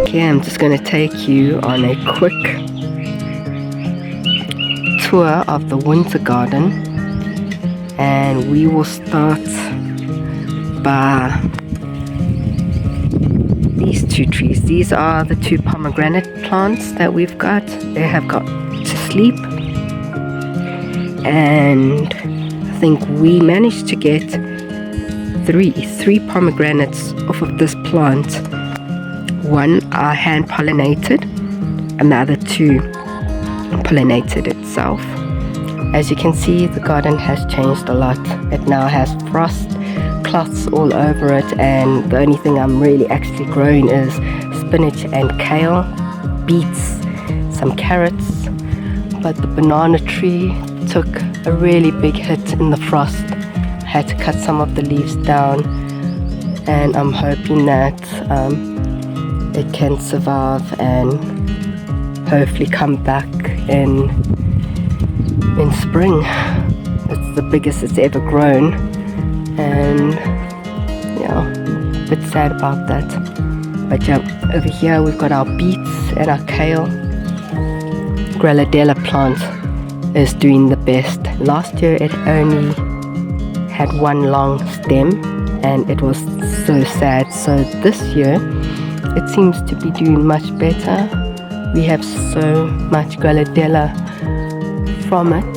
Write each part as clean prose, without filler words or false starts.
Okay, I'm just going to take you on a quick tour of the winter garden, and we will start by these two trees. These are the two pomegranate plants that we've got. They have got to sleep, and I think we managed to get three pomegranates off of this plant. One are hand pollinated and the other two pollinated itself. As you can see, the garden has changed a lot. It now has frost cloths all over it, and the only thing I'm really actually growing is spinach and kale, beets, some carrots. But the banana tree took a really big hit in the frost. I had to cut some of the leaves down, and I'm hoping that it can survive and hopefully come back in spring. It's the biggest it's ever grown, and yeah, a bit sad about that. But yeah, over here we've got our beets and our kale. Gradual plant is doing the best. Last year it only had one long stem, and it was so sad. So this year it seems to be doing much better. We have so much gradual from it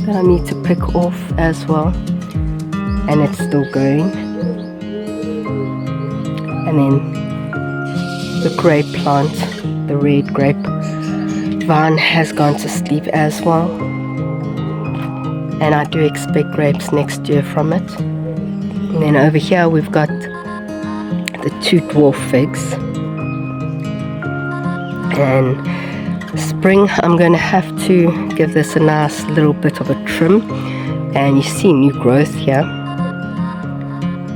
that I need to pick off as well, and it's still going. And then the grape plant, the red grape vine, has gone to sleep as well, and I do expect grapes next year from it. And then over here we've got the two dwarf figs, and spring I'm going to have to give this a nice little bit of a trim. And you see new growth here.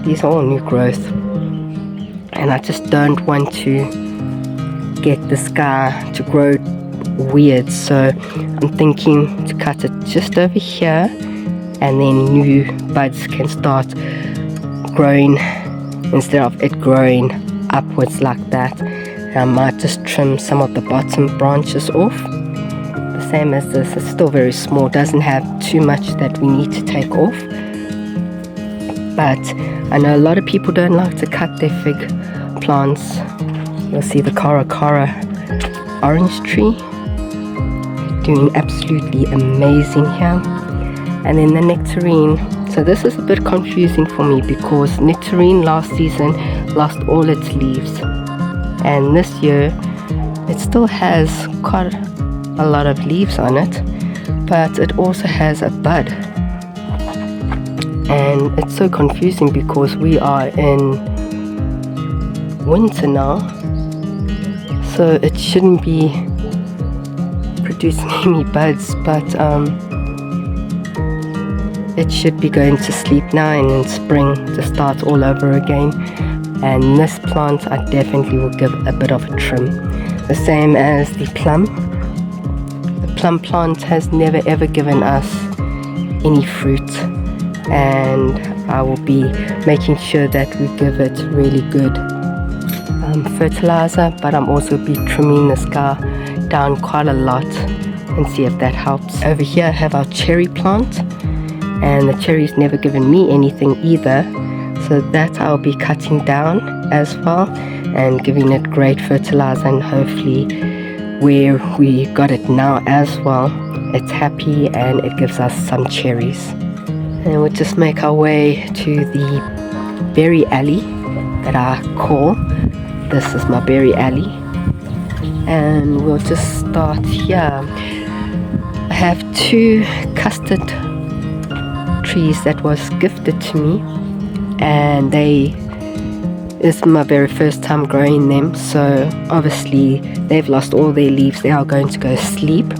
These are all new growth, and I just don't want to get this guy to grow weird, so I'm thinking to cut it just over here, and then new buds can start growing instead of it growing upwards like that. I might just trim some of the bottom branches off, the same as this. It's still very small, doesn't have too much that we need to take off. But I know a lot of people don't like to cut their fig plants. You'll see the Cara orange tree doing absolutely amazing here. And then the nectarine. So this is a bit confusing for me because nectarine last season lost all its leaves, and this year it still has quite a lot of leaves on it, but it also has a bud. And it's so confusing because we are in winter now, so it shouldn't be producing any buds, but it should be going to sleep now, and in spring to start all over again. And this plant I definitely will give a bit of a trim, the same as the plum. The plum plant has never ever given us any fruit, and I will be making sure that we give it really good fertilizer. But I'm also be trimming this guy down quite a lot and see if that helps. Over here I have our cherry plant, and the cherry's never given me anything either, so that I'll be cutting down as well and giving it great fertilizer, and hopefully where we got it now as well, it's happy and it gives us some cherries. And we'll just make our way to the berry alley that I call. This is my berry alley, and we'll just start here. I have two custard trees that was gifted to me, and it's my very first time growing them, so obviously they've lost all their leaves. They are going to go sleep.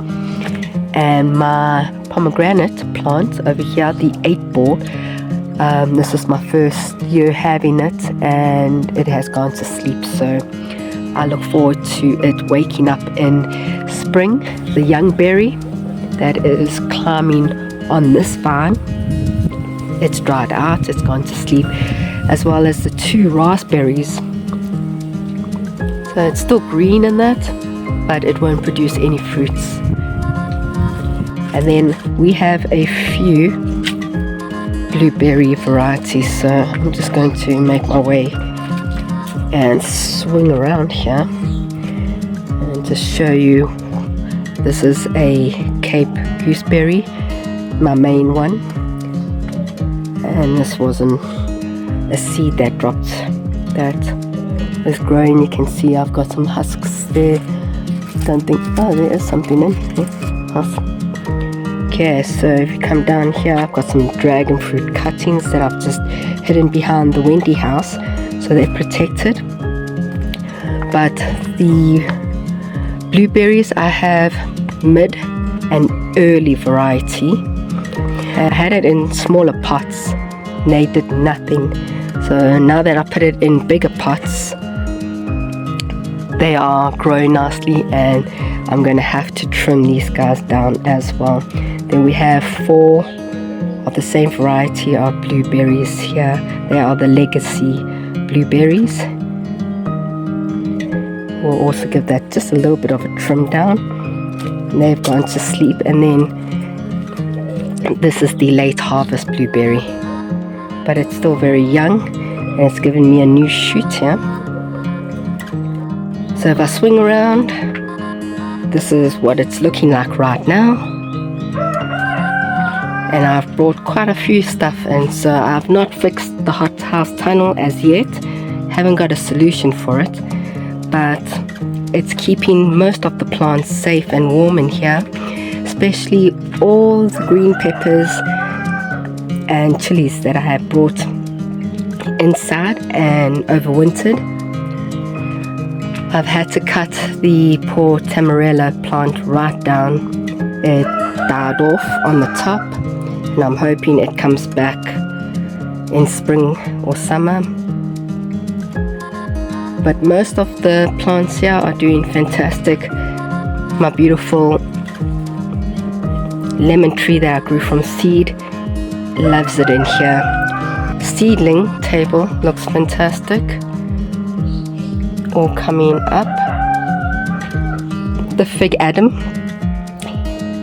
And my pomegranate plant over here, the 8-ball, this is my first year having it, and it has gone to sleep, so I look forward to it waking up in spring. The young berry that is climbing on this vine, it's dried out, it's gone to sleep, as well as the two raspberries. So it's still green in that, but it won't produce any fruits. And then we have a few blueberry varieties, so I'm just going to make my way and swing around here and just show you. This is a Cape gooseberry, my main one, and this wasn't a seed that dropped, that is growing. You can see I've got some husks there. Don't think, oh, there is something in here. Awesome. Okay, so if you come down here, I've got some dragon fruit cuttings that I've just hidden behind the Wendy house, so they're protected. But the blueberries, I have mid and early variety. I had it in smaller pots and they did nothing. So now that I put it in bigger pots, they are growing nicely, and I'm going to have to trim these guys down as well. Then we have 4 of the same variety of blueberries here. They are the legacy blueberries. We'll also give that just a little bit of a trim down. And they've gone to sleep. And then this is the late harvest blueberry, but it's still very young, and it's given me a new shoot here. So if I swing around, this is what it's looking like right now. And I've brought quite a few stuff in, so I've not fixed the hothouse tunnel as yet. Haven't got a solution for it, but it's keeping most of the plants safe and warm in here, especially all the green peppers and chilies that I have brought inside and overwintered. I've had to cut the poor tamarella plant right down. It died off on the top, and I'm hoping it comes back in spring or summer. But most of the plants here are doing fantastic. My beautiful lemon tree that I grew from seed loves it in here. Seedling table looks fantastic, all coming up. The fig Adam,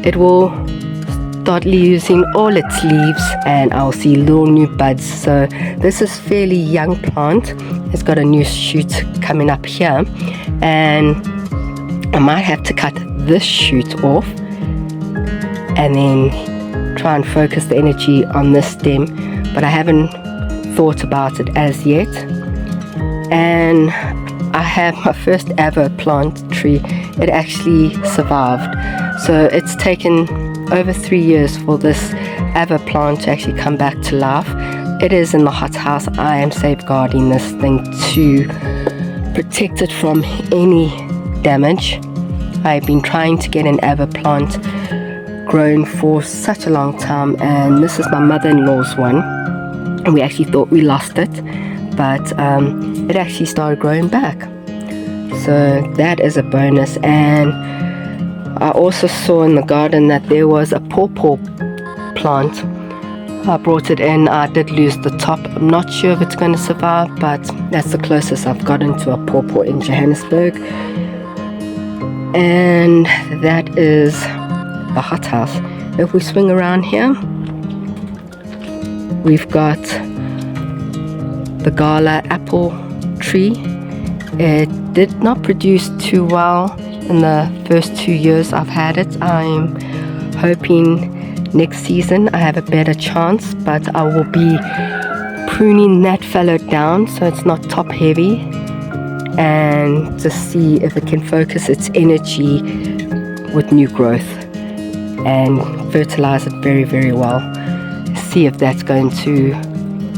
it will start losing all its leaves, and I'll see little new buds. So this is fairly young plant. It's got a new shoot coming up here, and I might have to cut this shoot off and then try and focus the energy on this stem, but I haven't thought about it as yet. And I have my first ever plant tree. It actually survived, so it's taken over 3 years for this ever plant to actually come back to life. It is in the hothouse. I am safeguarding this thing to protect it from any damage. I've been trying to get an ever plant grown for such a long time, and this is my mother-in-law's one, and we actually thought we lost it, but it actually started growing back, so that is a bonus. And I also saw in the garden that there was a pawpaw plant. I brought it in. I did lose the top. I'm not sure if it's going to survive, but that's the closest I've gotten to a pawpaw in Johannesburg. And that is the hothouse. If we swing around here, we've got the gala apple tree. It did not produce too well in the first 2 years I've had it. I'm hoping next season I have a better chance, but I will be pruning that fellow down so it's not top heavy, and to see if it can focus its energy with new growth and fertilize it very, very well. See if that's going to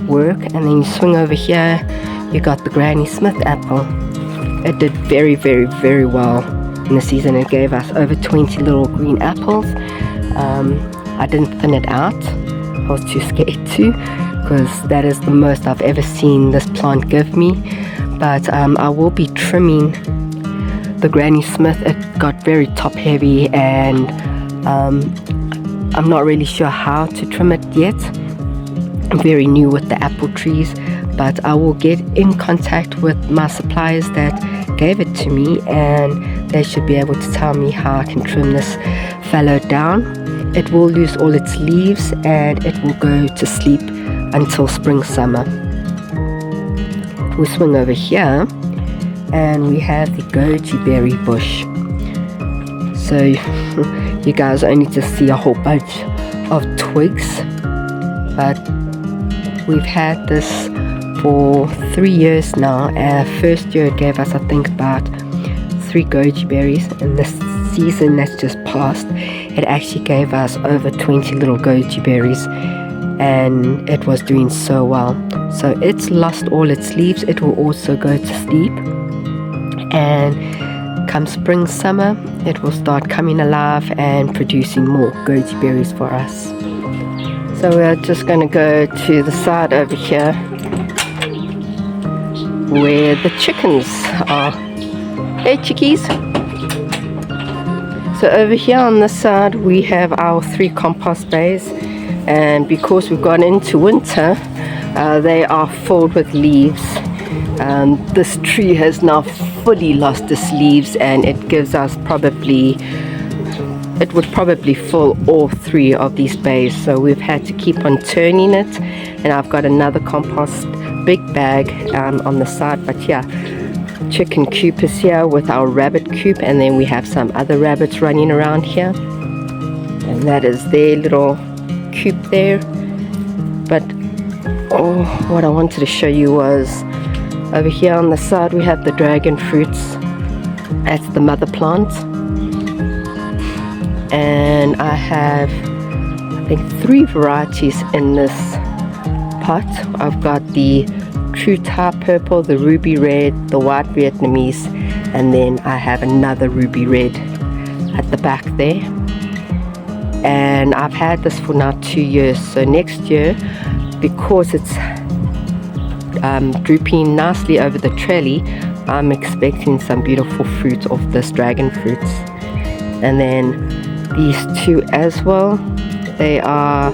work. And then you swing over here, you got the Granny Smith apple. It did very, very, very well in the season. It gave us over 20 little green apples. I didn't thin it out. I was too scared to, because that is the most I've ever seen this plant give me. But I will be trimming the Granny Smith. It got very top heavy, and I'm not really sure how to trim it yet. I'm very new with the apple trees, but I will get in contact with my suppliers that gave it to me, and they should be able to tell me how I can trim this fallow down. It will lose all its leaves and it will go to sleep until spring, summer. We'll swing over here and we have the goji berry bush. So you guys only just see a whole bunch of twigs, but we've had this for 3 years now. First year it gave us, I think, about 3 goji berries, and this season that's just passed it actually gave us over 20 little goji berries, and it was doing so well. So it's lost all its leaves. It will also go to sleep, and come spring, summer, it will start coming alive and producing more goji berries for us. So we're just going to go to the side over here where the chickens are. Hey chickies! So over here on this side we have our 3 compost bays, and because we've gone into winter, they are filled with leaves. This tree has now fully lost its leaves, and it gives us it would probably fill all 3 of these bays. So we've had to keep on turning it, and I've got another compost big bag on the side. But yeah, chicken coop is here with our rabbit coop, and then we have some other rabbits running around here, and that is their little coop there. But what I wanted to show you was over here on the side we have the dragon fruits. That's the mother plant, and I have, I think, 3 varieties in this pot. I've got the true tart purple, the ruby red, the white Vietnamese, and then I have another ruby red at the back there. And I've had this for now 2 years. So next year, because it's drooping nicely over the trellis, I'm expecting some beautiful fruit of this dragon fruits. And then these 2 as well, they are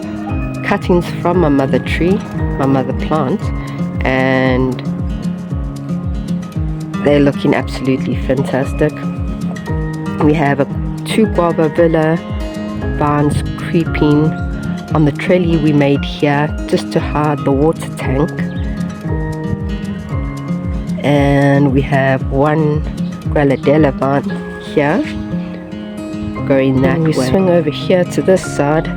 cuttings from my mother tree, my mother plant, and they're looking absolutely fantastic. We have 2 guava villa vines creeping on the trellis we made here just to hide the water tank, and we have 1 granadella vine here going that way. We swing over here to this side.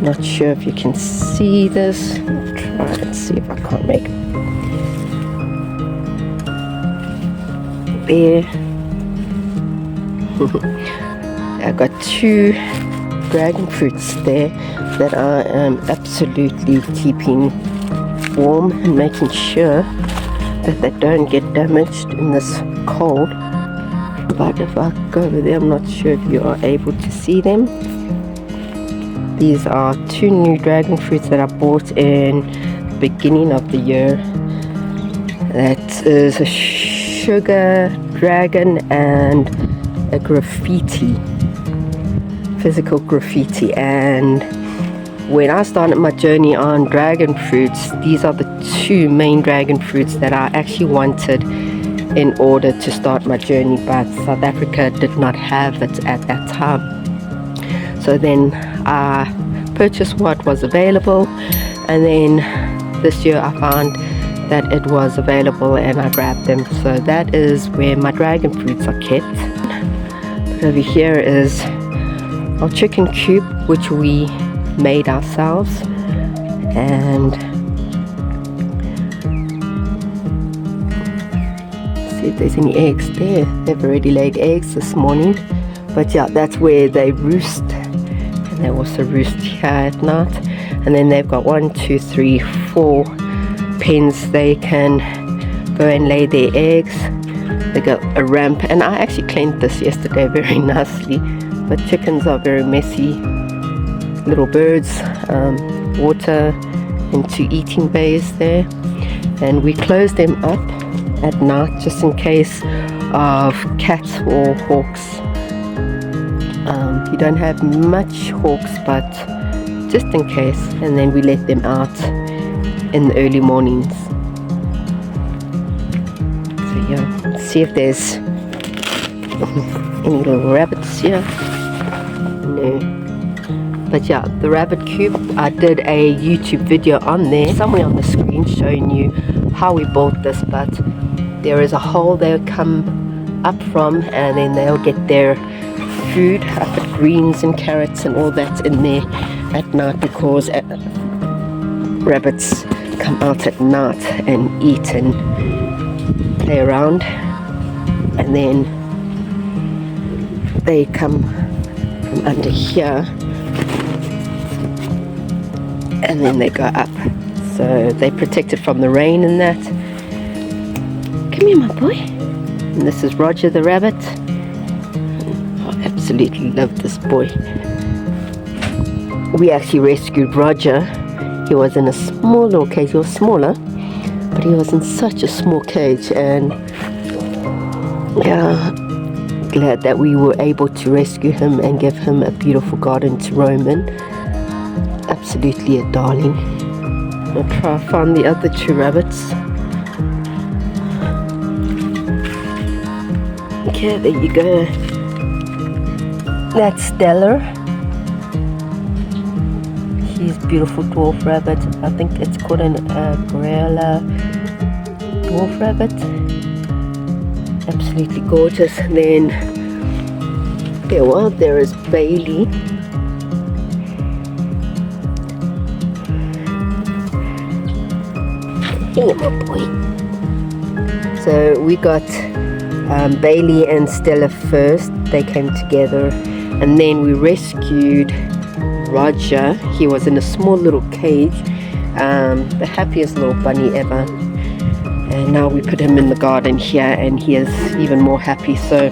Not sure if you can see this. I'll try and see if I can't make it. There. I've got 2 dragon fruits there that I am absolutely keeping warm and making sure that they don't get damaged in this cold. But if I go over there, I'm not sure if you are able to see them. These are 2 new dragon fruits that I bought in the beginning of the year. That is a sugar dragon and a graffiti, physical graffiti. And when I started my journey on dragon fruits, these are the 2 main dragon fruits that I actually wanted in order to start my journey, but South Africa did not have it at that time. So then I purchased what was available, and then this year I found that it was available and I grabbed them. So that is where my dragon fruits are kept. But over here is our chicken coop, which we made ourselves, and see if there's any eggs there. They've already laid eggs this morning. But yeah, that's where they roost, and they also roost here at night. And then they've got 1, 2, 3, 4 pens they can go and lay their eggs. They got a ramp, and I actually cleaned this yesterday very nicely. But chickens are very messy little birds. Water into eating bays there, and we close them up at night just in case of cats or hawks. You don't have much hawks, but just in case, and then we let them out in the early mornings. So yeah, let's see if there's any little rabbits here. No. But yeah, the rabbit cube, I did a YouTube video on there, somewhere on the screen, showing you how we built this. But there is a hole they'll come up from, and then they'll get their food. I put greens and carrots and all that in there at night, because rabbits come out at night and eat and play around, and then they come from under here and then they go up, so they're protected from the rain and that. Come here, my boy. And this is Roger the rabbit. I absolutely love this boy. We actually rescued Roger. He was in a small little cage. He was smaller, but he was in such a small cage, and yeah, glad that we were able to rescue him and give him a beautiful garden to roam in. Absolutely a darling. I'll try to find the other two rabbits. Okay, there you go. That's Stellar. He's beautiful dwarf rabbit. I think it's called a gradual dwarf rabbit. Absolutely gorgeous. And then there is Bailey. Hey, my boy. So we got Bailey and Stella first. They came together, and then we rescued Roger. He was in a small little cage, the happiest little bunny ever, and now we put him in the garden here, and he is even more happy. So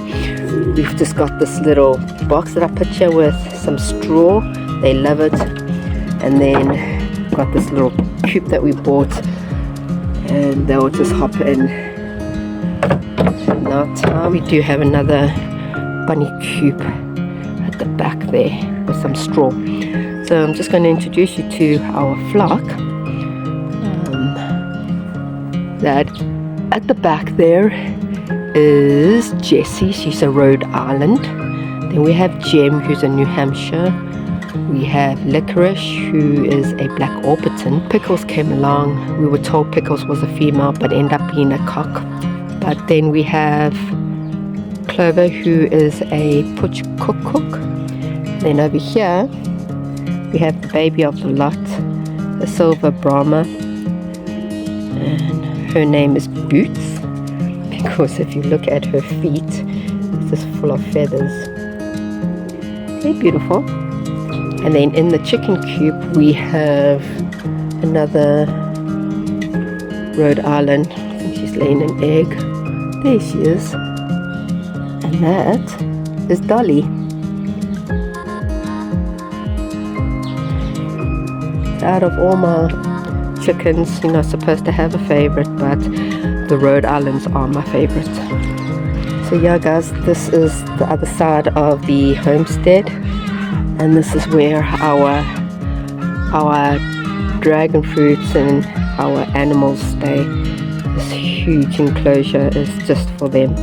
we've just got this little box that I put here with some straw. They love it. And then got this little coop that we bought, and they'll just hop in. Now we do have another bunny coop at the back there with some straw. So I'm just going to introduce you to our flock. That at the back there is Jessie. She's a Rhode Island. Then we have Jem, who's a New Hampshire. We have Licorice, who is a Black Orpington. Pickles came along. We were told Pickles was a female, but ended up being a cock. But then we have Clover, who is a Putch Cook. Then over here we have the baby of the lot, a Silver Brahma, and her name is Boots, because if you look at her feet, it's just full of feathers. They're beautiful. And then in the chicken coop we have another Rhode Island. I think she's laying an egg. There she is. And that is Dolly. Out of all my chickens, you're not supposed to have a favorite, but the Rhode Islands are my favorite. So yeah guys, this is the other side of the homestead, and this is where our dragon fruits and our animals stay. This huge enclosure is just for them.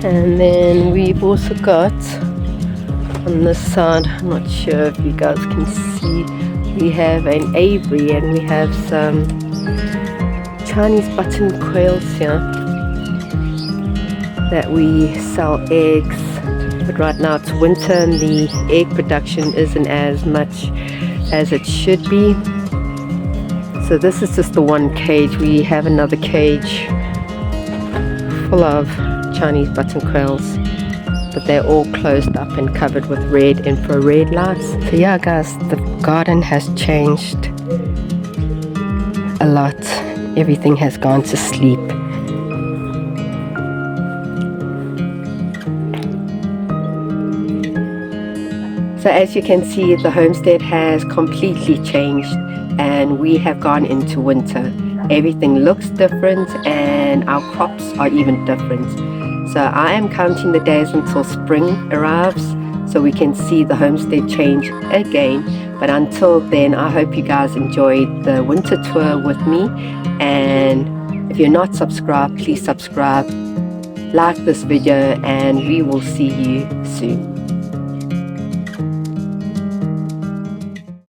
And then we've also got on this side, I'm not sure if you guys can see, we have an aviary, and we have some Chinese button quails here that we sell eggs. But right now it's winter and the egg production isn't as much as it should be. So this is just the one cage. We have another cage full of Chinese button quails, but they're all closed up and covered with red infrared lights. So yeah guys, the garden has changed a lot. Everything has gone to sleep. So as you can see, the homestead has completely changed, and we have gone into winter. Everything looks different, and our crops are even different. So I am counting the days until spring arrives, so we can see the homestead change again. But until then, I hope you guys enjoyed the winter tour with me, and If you're not subscribed, please subscribe, like this video, and we will see you soon.